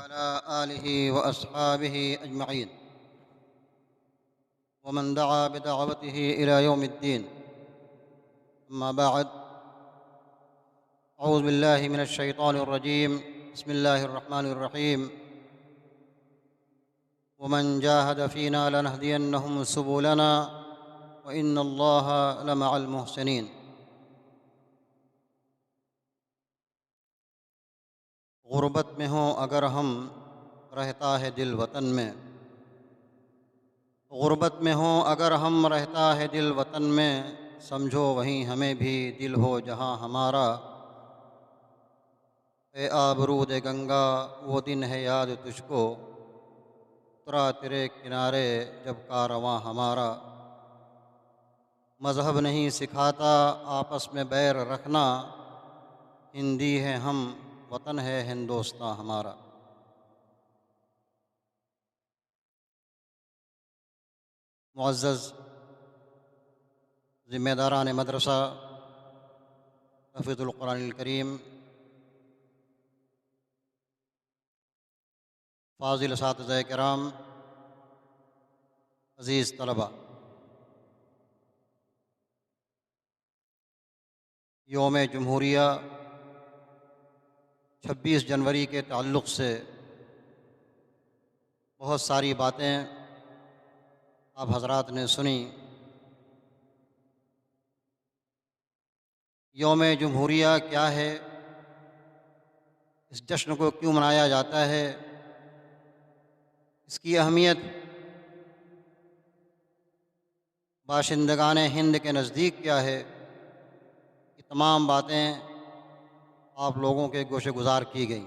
وعلى آله وأصحابه أجمعين ومن دعا بدعوته إلى يوم الدين. أما بعد، أعوذ بالله من الشيطان الرجيم. بسم الله الرحمن الرحيم. ومن جاهد فينا لنهدينهم سبلنا وإن الله لمع المحسنين. غربت میں ہوں اگر ہم رہتا ہے دل وطن میں، غربت میں ہوں اگر ہم رہتا ہے دل وطن میں، سمجھو وہیں ہمیں بھی دل ہو جہاں ہمارا. اے آبرود گنگا وہ دن ہے یاد تجھ کو، اترا تیرے کنارے جب کارواں ہمارا. مذہب نہیں سکھاتا آپس میں بیر رکھنا، ہندی ہے ہم وطن ہے ہندوستاں ہمارا. معزز ذمہ داران مدرسہ تحفیظ القرآن الکریم، فاضل اساتذہ کرام، عزیز طلبہ، یوم جمہوریہ 26 جنوری کے تعلق سے بہت ساری باتیں آپ حضرات نے سنی. یوم جمہوریہ کیا ہے، اس جشن کو کیوں منایا جاتا ہے، اس کی اہمیت باشندگان ہند کے نزدیک کیا ہے، یہ تمام باتیں آپ لوگوں کے گوشے گزار کی گئیں.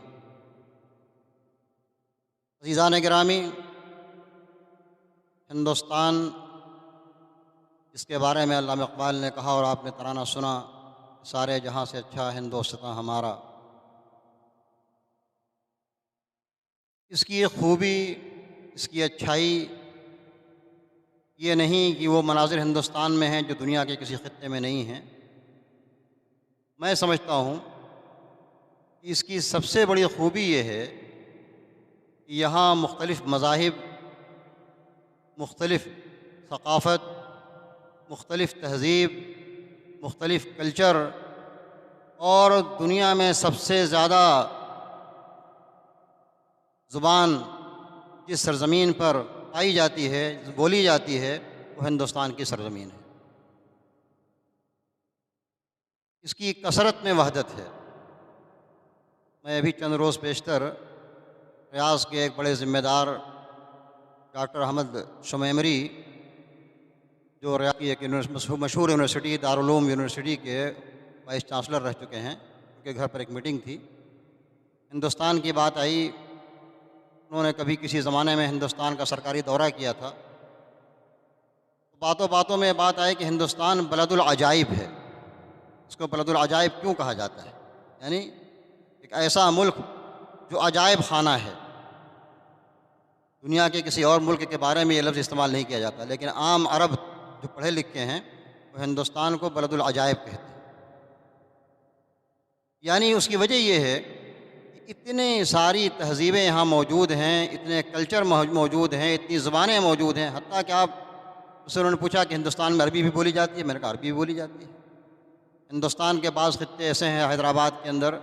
عزیزان گرامی، ہندوستان، اس کے بارے میں علامہ اقبال نے کہا اور آپ نے ترانہ سنا، سارے جہاں سے اچھا ہندوستاں ہمارا. اس کی خوبی، اس کی اچھائی یہ نہیں کہ وہ مناظر ہندوستان میں ہیں جو دنیا کے کسی خطے میں نہیں ہیں. میں سمجھتا ہوں کہ اس کی سب سے بڑی خوبی یہ ہے کہ یہاں مختلف مذاہب، مختلف ثقافت، مختلف تہذیب، مختلف کلچر، اور دنیا میں سب سے زیادہ زبان جس سرزمین پر پائی جاتی ہے، بولی جاتی ہے، وہ ہندوستان کی سرزمین ہے. اس کی کثرت میں وحدت ہے. میں ابھی چند روز پیشتر ریاض کے ایک بڑے ذمہ دار ڈاکٹر احمد شمیمری، جو ریاض کی ایک مشہور یونیورسٹی دارالعلوم یونیورسٹی کے وائس چانسلر رہ چکے ہیں، ان کے گھر پر ایک میٹنگ تھی. ہندوستان کی بات آئی. انہوں نے کبھی کسی زمانے میں ہندوستان کا سرکاری دورہ کیا تھا. باتوں باتوں میں بات آئی کہ ہندوستان بلد العجائب ہے. اس کو بلد العجائب کیوں کہا جاتا ہے؟ یعنی ایک ایسا ملک جو عجائب خانہ ہے. دنیا کے کسی اور ملک کے بارے میں یہ لفظ استعمال نہیں کیا جاتا، لیکن عام عرب جو پڑھے لکھے ہیں وہ ہندوستان کو بلد العجائب کہتے ہیں. یعنی اس کی وجہ یہ ہے کہ اتنی ساری تہذیبیں یہاں موجود ہیں، اتنے کلچر موجود ہیں، اتنی زبانیں موجود ہیں. حتیٰ کہ آپ اس سے انہوں نے پوچھا کہ ہندوستان میں عربی بھی بولی جاتی ہے؟ میں نے کہا عربی بھی بولی جاتی ہے. ہندوستان کے بعض خطے ایسے ہیں، حیدرآباد کے اندر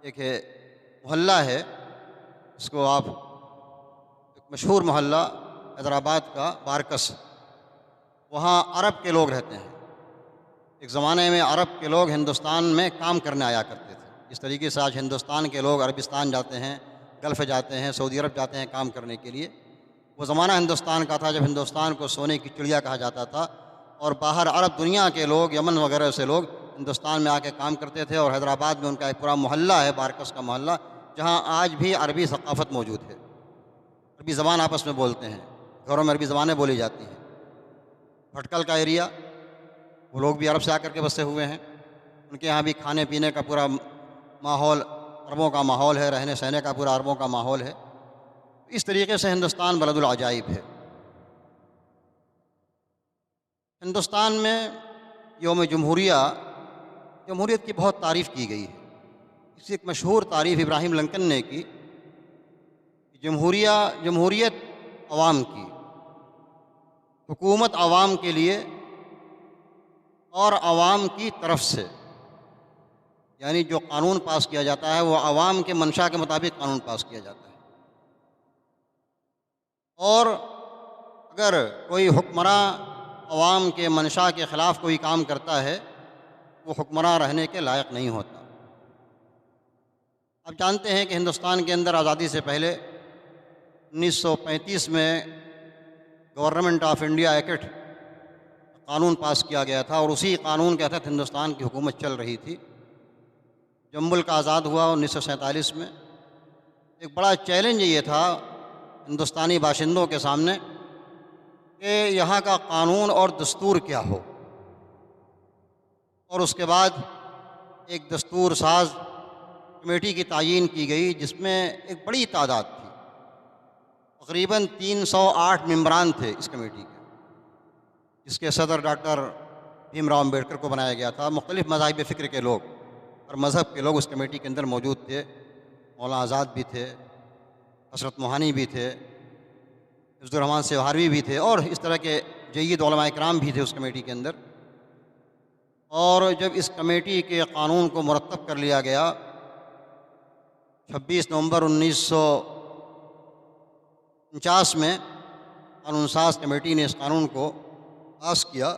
ایک محلہ ہے، اس کو آپ، ایک مشہور محلہ حیدرآباد کا بارکس، وہاں عرب کے لوگ رہتے ہیں. ایک زمانے میں عرب کے لوگ ہندوستان میں کام کرنے آیا کرتے تھے. اس طریقے سے آج ہندوستان کے لوگ عربستان جاتے ہیں، گلف جاتے ہیں، سعودی عرب جاتے ہیں کام کرنے کے لیے. وہ زمانہ ہندوستان کا تھا جب ہندوستان کو سونے کی چڑیا کہا جاتا تھا، اور باہر عرب دنیا کے لوگ، یمن وغیرہ سے لوگ ہندوستان میں آ کے کام کرتے تھے. اور حیدرآباد میں ان کا ایک پورا محلہ ہے، بارکس کا محلہ، جہاں آج بھی عربی ثقافت موجود ہے. عربی زبان آپس میں بولتے ہیں، گھروں میں عربی زبانیں بولی جاتی ہیں. بھٹکل کا ایریا، وہ لوگ بھی عرب سے آ کر کے بسے ہوئے ہیں. ان کے یہاں بھی کھانے پینے کا پورا ماحول عربوں کا ماحول ہے، رہنے سہنے کا پورا عربوں کا ماحول ہے. اس طریقے سے ہندوستان بلد العجائب ہے. ہندوستان میں یوم جمہوریہ، جمہوریت کی بہت تعریف کی گئی ہے. اس کی ایک مشہور تعریف ابراہیم لنکن نے کی جمہوریت عوام کی، حکومت عوام کے لیے اور عوام کی طرف سے، یعنی جو قانون پاس کیا جاتا ہے وہ عوام کے منشا کے مطابق قانون پاس کیا جاتا ہے، اور اگر کوئی حکمراں عوام کے منشا کے خلاف کوئی کام کرتا ہے وہ حکمراں رہنے کے لائق نہیں ہوتا۔ آپ جانتے ہیں کہ ہندوستان کے اندر آزادی سے پہلے 1935 میں گورنمنٹ آف انڈیا ایکٹ قانون پاس کیا گیا تھا، اور اسی قانون کے تحت ہندوستان کی حکومت چل رہی تھی۔ جب ملک آزاد ہوا 1947 میں، ایک بڑا چیلنج یہ تھا ہندوستانی باشندوں کے سامنے کہ یہاں کا قانون اور دستور کیا ہو، اور اس کے بعد ایک دستور ساز کمیٹی کی تعیین کی گئی جس میں ایک بڑی تعداد تھی، تقریباً 308 ممبران تھے اس کمیٹی کے، جس کے صدر ڈاکٹر بھیم راؤ امبیڈکر کو بنایا گیا تھا۔ مختلف مذاہب فکر کے لوگ اور مذہب کے لوگ اس کمیٹی کے اندر موجود تھے، مولانا آزاد بھی تھے، حسرت موہانی بھی تھے، عبد الرحمن سیوہاروی بھی تھے، اور اس طرح کے جید علماء کرام بھی تھے اس کمیٹی کے اندر۔ اور جب اس کمیٹی کے قانون کو مرتب کر لیا گیا 26 نومبر 1949 میں قانون ساز کمیٹی نے اس قانون کو پاس کیا،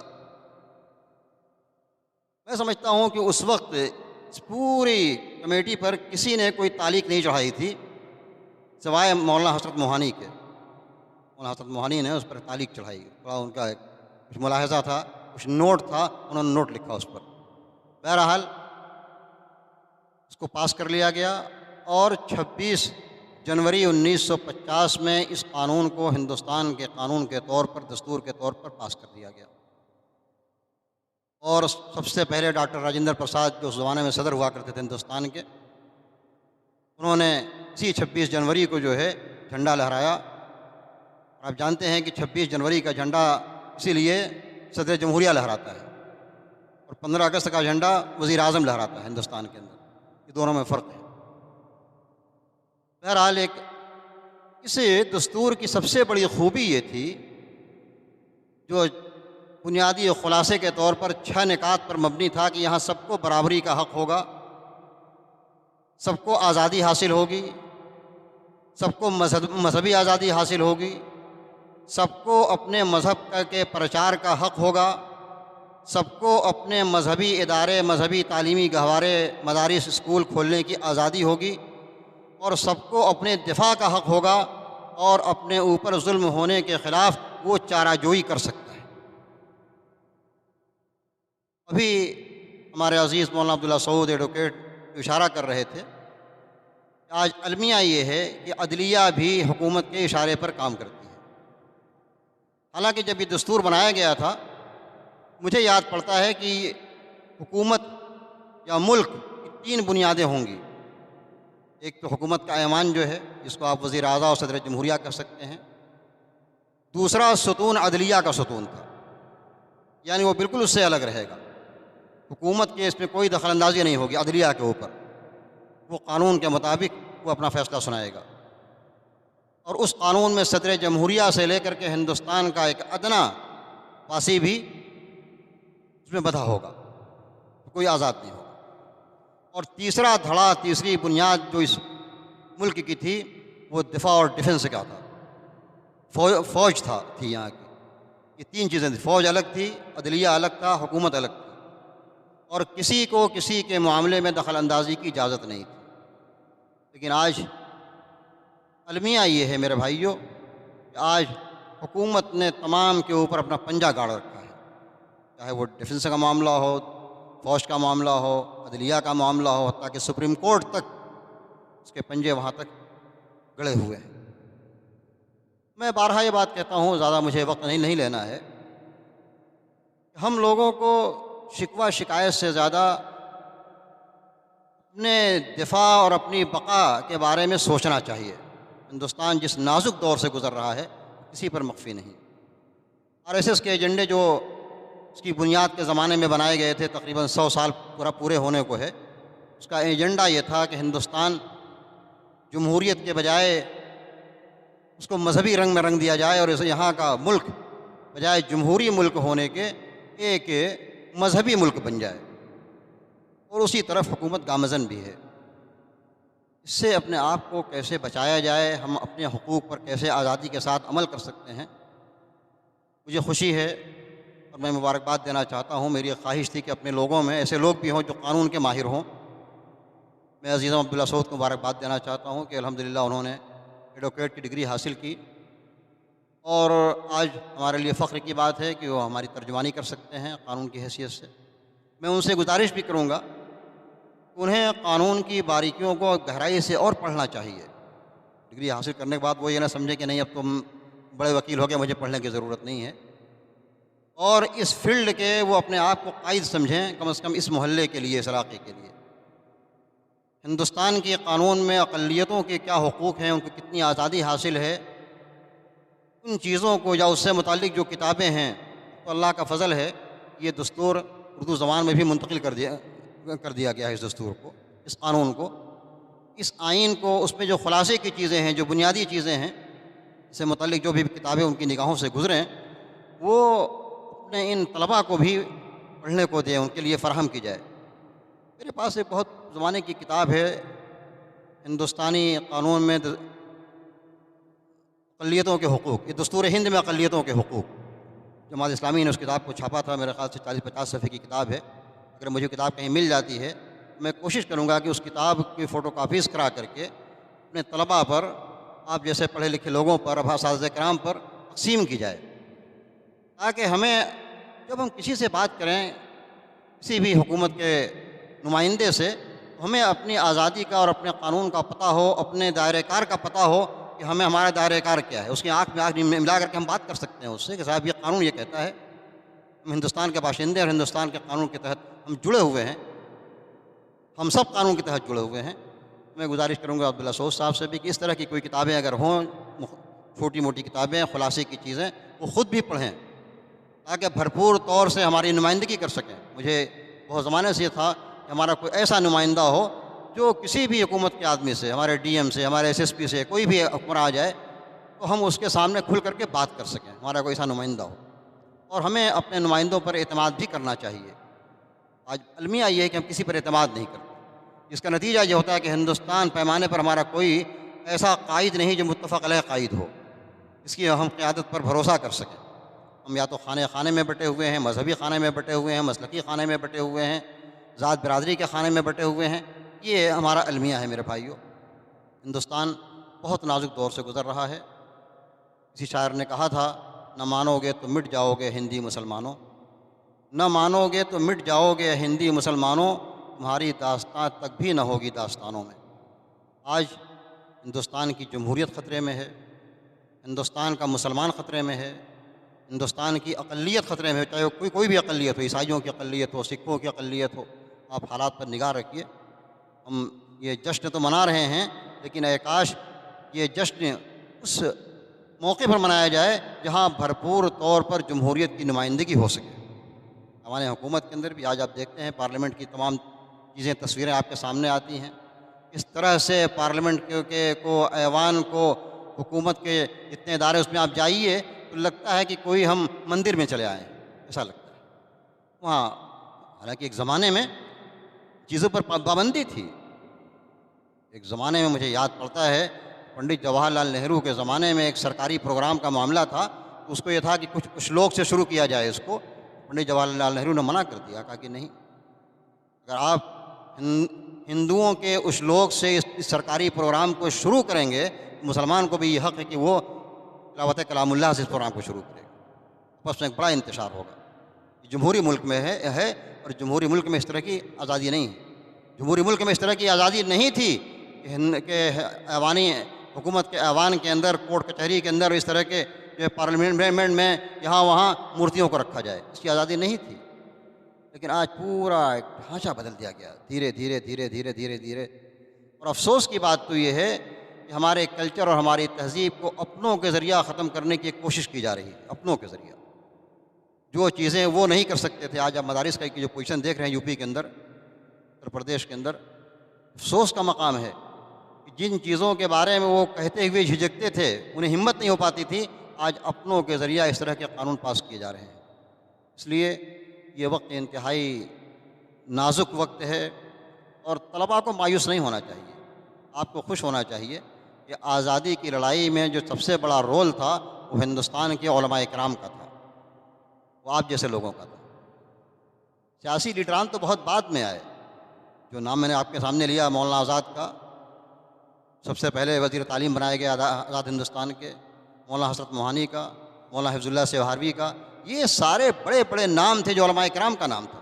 میں سمجھتا ہوں کہ اس وقت اس پوری کمیٹی پر کسی نے کوئی تعلیق نہیں چڑھائی تھی سوائے مولانا حسرت موہانی کے۔ مولانا حسرت موہانی نے اس پر تعلیق چڑھائی، تھوڑا ان کا کچھ ملاحظہ تھا، کچھ نوٹ تھا، انہوں نے نوٹ لکھا اس پر۔ بہرحال اس کو پاس کر لیا گیا، اور 26 جنوری 1950 میں اس قانون کو ہندوستان کے قانون کے طور پر، دستور کے طور پر پاس کر دیا گیا۔ اور سب سے پہلے ڈاکٹر راجندر پرساد، جو اس زمانے میں صدر ہوا کرتے تھے ہندوستان کے، انہوں نے اسی 26 جنوری کو جو ہے جھنڈا لہرایا۔ اور آپ جانتے ہیں کہ 26 جنوری کا جھنڈا اسی لیے صدر جمہوریہ لہراتا ہے، اور 15 اگست کا جھنڈا وزیر اعظم لہراتا ہے ہندوستان کے اندر، یہ دونوں میں فرق ہے۔ بہرحال اس دستور کی سب سے بڑی خوبی یہ تھی، جو بنیادی خلاصے کے طور پر 6 نکات پر مبنی تھا، کہ یہاں سب کو برابری کا حق ہوگا، سب کو آزادی حاصل ہوگی، سب کو مذہبی آزادی حاصل ہوگی، سب کو اپنے مذہب کے پرچار کا حق ہوگا، سب کو اپنے مذہبی ادارے، مذہبی تعلیمی گہوارے، مدارس، اسکول کھولنے کی آزادی ہوگی، اور سب کو اپنے دفاع کا حق ہوگا، اور اپنے اوپر ظلم ہونے کے خلاف وہ چارہ جوئی کر سکتا ہے۔ ابھی ہمارے عزیز مولانا عبداللہ سعود ایڈوکیٹ اشارہ کر رہے تھے کہ آج المیہ یہ ہے کہ عدلیہ بھی حکومت کے اشارے پر کام کرتی ہے۔ حالانکہ جب یہ دستور بنایا گیا تھا، مجھے یاد پڑتا ہے کہ حکومت یا ملک کی 3 بنیادیں ہوں گی۔ ایک تو حکومت کا ایوان جو ہے، جس کو آپ وزیر اعظم اور صدر جمہوریہ کہہ سکتے ہیں۔ دوسرا ستون عدلیہ کا ستون تھا، یعنی وہ بالکل اس سے الگ رہے گا، حکومت کے اس میں کوئی دخل اندازی نہیں ہوگی عدلیہ کے اوپر، وہ قانون کے مطابق وہ اپنا فیصلہ سنائے گا۔ اور اس قانون میں صدر جمہوریہ سے لے کر کے ہندوستان کا ایک ادنا واسی بھی اس میں بدھا ہوگا، کوئی آزاد نہیں ہوگا۔ اور تیسرا دھڑا، تیسری بنیاد جو اس ملک کی تھی، وہ دفاع اور ڈیفنس کا تھا، فوج تھی یہاں کی۔ یہ 3 چیزیں تھیں، فوج الگ تھی، عدلیہ الگ تھا، حکومت الگ تھی، اور کسی کو کسی کے معاملے میں دخل اندازی کی اجازت نہیں تھی۔ لیکن آج المیہ یہ ہے میرے بھائیوں کہ آج حکومت نے تمام کے اوپر اپنا پنجہ گاڑ رکھا ہے، چاہے وہ ڈیفنس کا معاملہ ہو، فوج کا معاملہ ہو، عدلیہ کا معاملہ ہو، حتیٰ کہ سپریم کورٹ تک اس کے پنجے وہاں تک گڑے ہوئے ہیں۔ میں بارہا یہ بات کہتا ہوں، زیادہ مجھے وقت نہیں لینا ہے، ہم لوگوں کو شکوہ شکایت سے زیادہ اپنے دفاع اور اپنی بقا کے بارے میں سوچنا چاہیے۔ ہندوستان جس نازک دور سے گزر رہا ہے، کسی پر مخفی نہیں۔ RSS کے ایجنڈے جو اس کی بنیاد کے زمانے میں بنائے گئے تھے، تقریباً 100 سال پورے ہونے کو ہے، اس کا ایجنڈا یہ تھا کہ ہندوستان جمہوریت کے بجائے اس کو مذہبی رنگ میں رنگ دیا جائے اور اسے یہاں کا ملک بجائے جمہوری ملک ہونے کے ایک مذہبی ملک بن جائے، اور اسی طرف حکومت گامزن بھی ہے۔ اس سے اپنے آپ کو کیسے بچایا جائے، ہم اپنے حقوق پر کیسے آزادی کے ساتھ عمل کر سکتے ہیں۔ مجھے خوشی ہے اور میں مبارکباد دینا چاہتا ہوں، میری خواہش تھی کہ اپنے لوگوں میں ایسے لوگ بھی ہوں جو قانون کے ماہر ہوں۔ میں عزیزم عبداللہ سعود کو مبارکباد دینا چاہتا ہوں کہ الحمدللہ انہوں نے ایڈوکیٹ کی ڈگری حاصل کی، اور آج ہمارے لیے فخر کی بات ہے کہ وہ ہماری ترجمانی کر سکتے ہیں قانون کی حیثیت سے۔ میں ان سے گزارش بھی کروں گا کہ انہیں قانون کی باریکیوں کو گہرائی سے اور پڑھنا چاہیے۔ ڈگری حاصل کرنے کے بعد وہ یہ نہ سمجھے کہ نہیں اب تم بڑے وکیل ہو گئے، مجھے پڑھنے کی ضرورت نہیں ہے، اور اس فیلڈ کے وہ اپنے آپ کو قائد سمجھیں، کم از کم اس محلے کے لیے، اس علاقے کے لیے۔ ہندوستان کے قانون میں اقلیتوں کے کیا حقوق ہیں، ان کو کتنی آزادی حاصل ہے، ان چیزوں کو یا اس سے متعلق جو کتابیں ہیں، تو اللہ کا فضل ہے یہ دستور اردو زبان میں بھی منتقل کر دیا گیا ہے۔ اس دستور کو، اس قانون کو، اس آئین کو، اس میں جو خلاصے کی چیزیں ہیں، جو بنیادی چیزیں ہیں، اس سے متعلق جو بھی کتابیں ان کی نگاہوں سے گزریں، وہ اپنے ان طلباء کو بھی پڑھنے کو دیں، ان کے لیے فراہم کی جائے۔ میرے پاس ایک بہت زمانے کی کتاب ہے، ہندوستانی قانون میں اقلیتوں کے حقوق، یہ دستور ہند میں اقلیتوں کے حقوق، جماعت اسلامی نے اس کتاب کو چھاپا تھا، میرے خیال سے 40-50 صفحے کی کتاب ہے۔ اگر مجھے کتاب کہیں مل جاتی ہے میں کوشش کروں گا کہ اس کتاب کی فوٹو کاپیز کرا کر کے اپنے طلباء پر، آپ جیسے پڑھے لکھے لوگوں پر، اساتذہ کرام پر تقسیم کی جائے، تاکہ ہمیں جب ہم کسی سے بات کریں، کسی بھی حکومت کے نمائندے سے، تو ہمیں اپنی آزادی کا اور اپنے قانون کا پتہ ہو، اپنے دائرۂ کار کا پتہ ہو کہ ہمیں ہمارا دائرۂ کار کیا ہے، اس کی آنکھ میں آنکھ ملا کر کے ہم بات کر سکتے ہیں اس سے کہ صاحب یہ قانون یہ کہتا ہے، ہم ہندوستان کے باشندے اور ہندوستان کے قانون کے تحت ہم جڑے ہوئے ہیں، ہم سب قانون کے تحت جڑے ہوئے ہیں۔ میں گزارش کروں گا عبداللہ سعود صاحب سے بھی کہ اس طرح کی کوئی کتابیں اگر ہوں، چھوٹی موٹی کتابیں، خلاصے کی چیزیں، وہ خود بھی پڑھیں تاکہ بھرپور طور سے ہماری نمائندگی کر سکیں۔ مجھے بہت زمانے سے یہ تھا کہ ہمارا کوئی ایسا نمائندہ ہو جو کسی بھی حکومت کے آدمی سے، ہمارے ڈی ایم سے، ہمارے ایس ایس پی سے، کوئی بھی حکمراں آ جائے تو ہم اس کے سامنے کھل کر کے بات کر سکیں، ہمارا کوئی ایسا نمائندہ ہو۔ اور ہمیں اپنے نمائندوں پر اعتماد بھی کرنا چاہیے۔ آج المیہ یہ ہے کہ ہم کسی پر اعتماد نہیں کرتے، جس کا نتیجہ یہ ہوتا ہے کہ ہندوستان پیمانے پر ہمارا کوئی ایسا قائد نہیں جو متفق علیہ قائد ہو، اس کی ہم قیادت پر بھروسہ کر سکیں۔ ہم یا تو خانے میں بٹے ہوئے ہیں، مذہبی خانے میں بٹے ہوئے ہیں، مسلکی خانے میں بٹے ہوئے ہیں، ذات برادری کے خانے میں بٹے ہوئے ہیں۔ یہ ہمارا المیہ ہے میرے بھائیوں۔ ہندوستان بہت نازک دور سے گزر رہا ہے۔ کسی شاعر نے کہا تھا، نہ مانو گے تو مٹ جاؤ گے ہندی مسلمانوں، نہ مانو گے تو مٹ جاؤ گے ہندی مسلمانوں، تمہاری داستان تک بھی نہ ہوگی داستانوں میں۔ آج ہندوستان کی جمہوریت خطرے میں ہے، ہندوستان کا مسلمان خطرے میں ہے، ہندوستان کی اقلیت خطرے میں ہے، چاہے کوئی بھی اقلیت ہو، عیسائیوں کی اقلیت ہو، سکھوں کی اقلیت ہو۔ آپ حالات پر نگاہ رکھیے۔ ہم یہ جشن تو منا رہے ہیں، لیکن اے کاش یہ جشن اس موقع پر منایا جائے جہاں بھرپور طور پر جمہوریت کی نمائندگی ہو سکے۔ ہمارے حکومت کے اندر بھی آج آپ دیکھتے ہیں پارلیمنٹ کی تمام چیزیں، تصویریں آپ کے سامنے آتی ہیں، اس طرح سے پارلیمنٹ کو، ایوان کو، حکومت کے اتنے ادارے، اس میں آپ جائیے تو لگتا ہے کہ کوئی ہم مندر میں چلے آئے ہیں، ایسا لگتا ہے وہاں۔ حالانکہ ایک زمانے میں چیزوں پر پابندی تھی، ایک زمانے میں مجھے یاد پڑتا ہے پنڈت جواہر لال نہرو کے زمانے میں ایک سرکاری پروگرام کا معاملہ تھا، تو اس کو یہ تھا کہ کچھ لوگ سے شروع کیا جائے اس کو۔ پنڈت جواہر لال نہرو نے منع کر دیا، کہا کہ نہیں، اگر آپ ہندوؤں کے اس لوگ سے اس سرکاری پروگرام کو شروع کریں گے، مسلمان کو بھی یہ حق ہے کہ وہ تلاوت کلام اللہ سے اس پروگرام کو شروع کرے گا، بس میں ایک بڑا انتشار ہوگا۔ جمہوری ملک میں ہے اور جمہوری ملک میں اس طرح کی آزادی نہیں ہے۔ جمہوری ملک میں اس طرح کی آزادی نہیں تھی کہ ایوانی حکومت کے ایوان کے اندر، کورٹ کچہری کے اندر، اس طرح کے جو پارلیمنٹ میں یہاں وہاں مورتیوں کو رکھا جائے، اس کی آزادی نہیں تھی۔ لیکن آج پورا ایک ڈھانچہ بدل دیا گیا، دھیرے دھیرے دھیرے دھیرے دھیرے دھیرے۔ اور افسوس کی بات تو یہ ہے کہ ہمارے کلچر اور ہماری تہذیب کو اپنوں کے ذریعہ ختم کرنے کی ایک کوشش کی جا رہی ہے، اپنوں کے ذریعہ۔ جو چیزیں وہ نہیں کر سکتے تھے، آج آپ مدارس کا جو پوزیشن دیکھ رہے ہیں یو پی کے اندر، اتر پردیش کے اندر، افسوس کا مقام ہے کہ جن چیزوں کے بارے میں وہ کہتے ہوئے جھجکتے تھے، انہیں ہمت نہیں ہو پاتی تھی، آج اپنوں کے ذریعہ اس طرح کے قانون پاس کیے جا رہے ہیں۔ اس لیے یہ وقت انتہائی نازک وقت ہے، اور طلباء کو مایوس نہیں ہونا چاہیے، آپ کو خوش ہونا چاہیے کہ آزادی کی لڑائی میں جو سب سے بڑا رول تھا وہ ہندوستان کے علماء کرام کا تھا، وہ آپ جیسے لوگوں کا تھا۔ سیاسی لیڈران تو بہت بعد میں آئے، جو نام میں نے آپ کے سامنے لیا مولانا آزاد کا، سب سے پہلے وزیر تعلیم بنائے گئے آزاد ہندوستان کے، مولانا حسرت موہانی کا، مولانا حفظ اللہ سیوہاروی کا، یہ سارے بڑے بڑے نام تھے جو علماء کرام کا نام تھا۔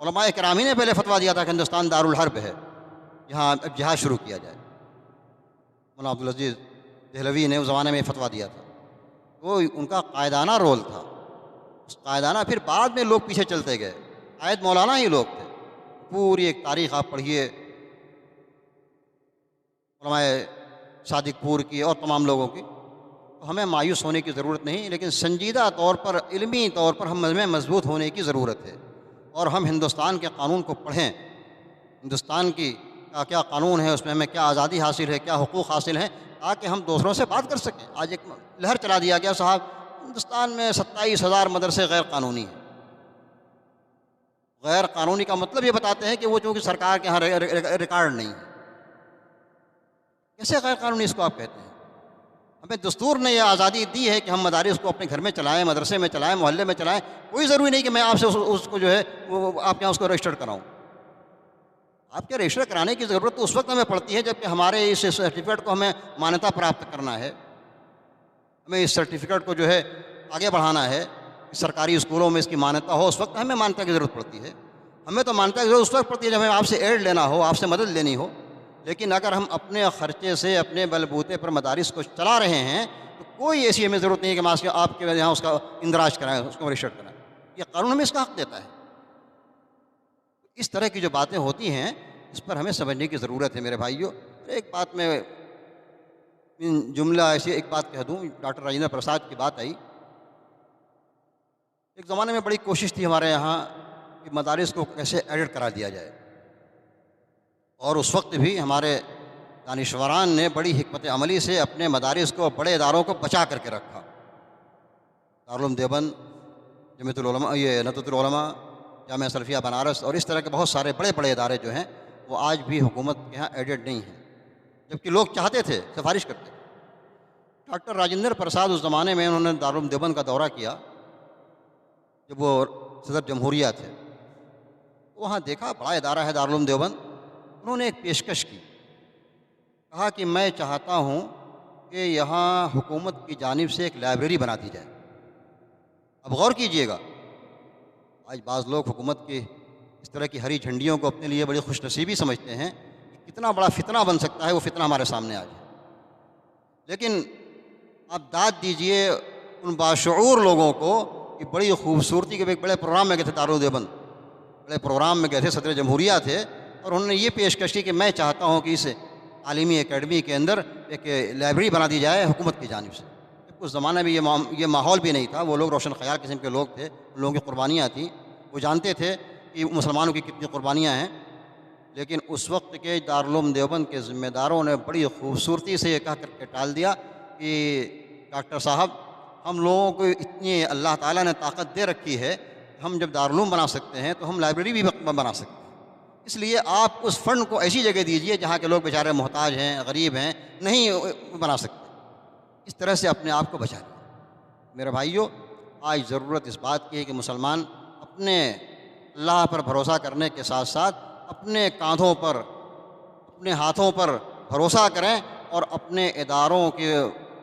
علماء کرام ہی نے پہلے فتویٰ دیا تھا کہ ہندوستان دارالحرب ہے، یہاں اب جہاد شروع کیا جائے۔ مولانا عبدالعزیز دہلوی نے اس زمانے میں فتویٰ دیا تھا، وہ ان کا قائدانہ رول تھا۔ اس قائدانہ پھر بعد میں لوگ پیچھے چلتے گئے، قائد مولانا ہی لوگ تھے۔ پوری ایک تاریخ آپ پڑھیے علماء صادق پور کی اور تمام لوگوں کی، تو ہمیں مایوس ہونے کی ضرورت نہیں، لیکن سنجیدہ طور پر، علمی طور پر ہمیں مضبوط ہونے کی ضرورت ہے، اور ہم ہندوستان کے قانون کو پڑھیں، ہندوستان کی کیا قانون ہے، اس میں ہمیں کیا آزادی حاصل ہے، کیا حقوق حاصل ہیں، تاکہ ہم دوسروں سے بات کر سکیں۔ آج ایک لہر چلا دیا گیا صاحب، ہندوستان میں 27,000 مدرسے غیر قانونی ہیں۔ غیر قانونی کا مطلب یہ بتاتے ہیں کہ وہ چونکہ سرکار کے یہاں ریکارڈ نہیں ہے۔ کیسے غیر قانونی اس کو آپ کہتے ہیں؟ ہمیں دستور نے یہ آزادی دی ہے کہ ہم مدارس کو اپنے گھر میں چلائیں، مدرسے میں چلائیں، محلے میں چلائیں، کوئی ضروری نہیں کہ میں آپ سے اس کو جو ہے وہ آپ کے یہاں اس کو رجسٹر کراؤں۔ آپ کے رجسٹر کرانے کی ضرورت تو اس وقت ہمیں پڑتی ہے جبکہ ہمارے اس سرٹیفکیٹ کو ہمیں مانیتا پراپت کرنا ہے، ہمیں اس سرٹیفکیٹ کو جو ہے آگے بڑھانا ہے، سرکاری اسکولوں میں اس کی مانیتا ہو، اس وقت ہمیں مانیتا کی ضرورت پڑتی ہے۔ ہمیں تو مانیتا کی ضرورت اس وقت پڑتی ہے جب ہمیں آپ سے ایڈ لینا ہو، آپ سے مدد لینی ہو۔ لیکن اگر ہم اپنے خرچے سے، اپنے بل بوتے پر مدارس کو چلا رہے ہیں تو کوئی ایسی ہمیں ضرورت نہیں ہے کہ آپ کے یہاں اس کا اندراج کرائیں، اس کو رجسٹر کرائیں۔ یہ قانون ہمیں اس کا حق دیتا ہے۔ اس طرح کی جو باتیں ہوتی ہیں اس پر ہمیں سمجھنے کی ضرورت ہے میرے بھائیوں۔ ایک بات میں جملہ ایسی ایک بات کہہ دوں، ڈاکٹر راجندر پرساد کی بات آئی۔ ایک زمانے میں بڑی کوشش تھی ہمارے یہاں کہ مدارس کو کیسے ایڈٹ کرا دیا جائے، اور اس وقت بھی ہمارے دانشوران نے بڑی حکمت عملی سے اپنے مدارس کو، بڑے اداروں کو بچا کر کے رکھا۔ دارالعلوم دیوبند، جامعۃ العلماء، یہ ندوۃ العلماء، جامعہ سلفیہ بنارس، اور اس طرح کے بہت سارے بڑے بڑے ادارے جو ہیں وہ آج بھی حکومت کے یہاں ایڈڈ نہیں ہیں، جبکہ لوگ چاہتے تھے، سفارش کرتے تھے۔ ڈاکٹر راجندر پرساد اس زمانے میں انہوں نے دارالعلوم دیوبند کا دورہ کیا جب وہ صدر جمہوریہ تھے، وہاں دیکھا بڑا ادارہ ہے دارالعلوم دیوبند۔ انہوں نے ایک پیشکش کی، کہا کہ میں چاہتا ہوں کہ یہاں حکومت کی جانب سے ایک لائبریری بنا دی جائے۔ اب غور کیجئے گا، آج بعض لوگ حکومت کی اس طرح کی ہری جھنڈیوں کو اپنے لیے بڑی خوش نصیبی سمجھتے ہیں کہ کتنا بڑا فتنہ بن سکتا ہے، وہ فتنہ ہمارے سامنے آ جائے۔ لیکن آپ داد دیجئے ان باشعور لوگوں کو کہ بڑی خوبصورتی کے ایک بڑے پروگرام میں گئے تھے دارالعلوم دیوبند، بڑے پروگرام میں گئے تھے، صدر جمہوریہ تھے، اور انہوں نے یہ پیشکش کی کہ میں چاہتا ہوں کہ اس عالمی اکیڈمی کے اندر ایک لائبریری بنا دی جائے حکومت کی جانب سے۔ اس زمانے میں یہ ماحول بھی نہیں تھا، وہ لوگ روشن خیال قسم کے لوگ تھے، ان لوگوں کی قربانیاں تھیں، وہ جانتے تھے کہ مسلمانوں کی کتنی قربانیاں ہیں۔ لیکن اس وقت کے دارالعلوم دیوبند کے ذمہ داروں نے بڑی خوبصورتی سے یہ کہہ کر کے ٹال دیا کہ ڈاکٹر صاحب، ہم لوگوں کو اتنی اللہ تعالیٰ نے طاقت دے رکھی ہے، ہم جب دارالعلوم بنا سکتے ہیں تو ہم لائبریری بھی بنا سکتے ہیں، اس لیے آپ اس فنڈ کو ایسی جگہ دیجئے جہاں کے لوگ بیچارے محتاج ہیں، غریب ہیں، نہیں بنا سکتے۔ اس طرح سے اپنے آپ کو بچا لیں۔ میرے بھائیوں، آج ضرورت اس بات کی ہے کہ مسلمان اپنے اللہ پر بھروسہ کرنے کے ساتھ ساتھ اپنے کاندھوں پر، اپنے ہاتھوں پر بھروسہ کریں، اور اپنے اداروں کے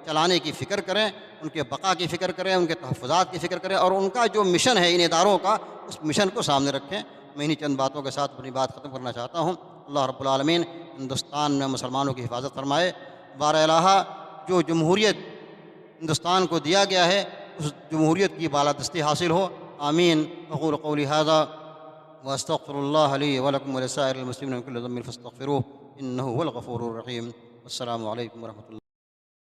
چلانے کی فکر کریں، ان کے بقا کی فکر کریں، ان کے تحفظات کی فکر کریں، اور ان کا جو مشن ہے ان اداروں کا، اس مشن کو سامنے رکھیں۔ میں انہی چند باتوں کے ساتھ اپنی بات ختم کرنا چاہتا ہوں۔ اللہ رب العالمین ہندوستان میں مسلمانوں کی حفاظت فرمائے۔ بار الہ جو جمہوریت ہندوستان کو دیا گیا ہے اس جمہوریت کی بالادستی حاصل ہو، آمین۔ اقول قولی ھذا واستغفر اللہ لی ولکم ولسائر المسلمین من کل ذنب فاستغفروہ انہ هو الغفور الرحیم۔ السلام علیکم ورحمۃ اللہ۔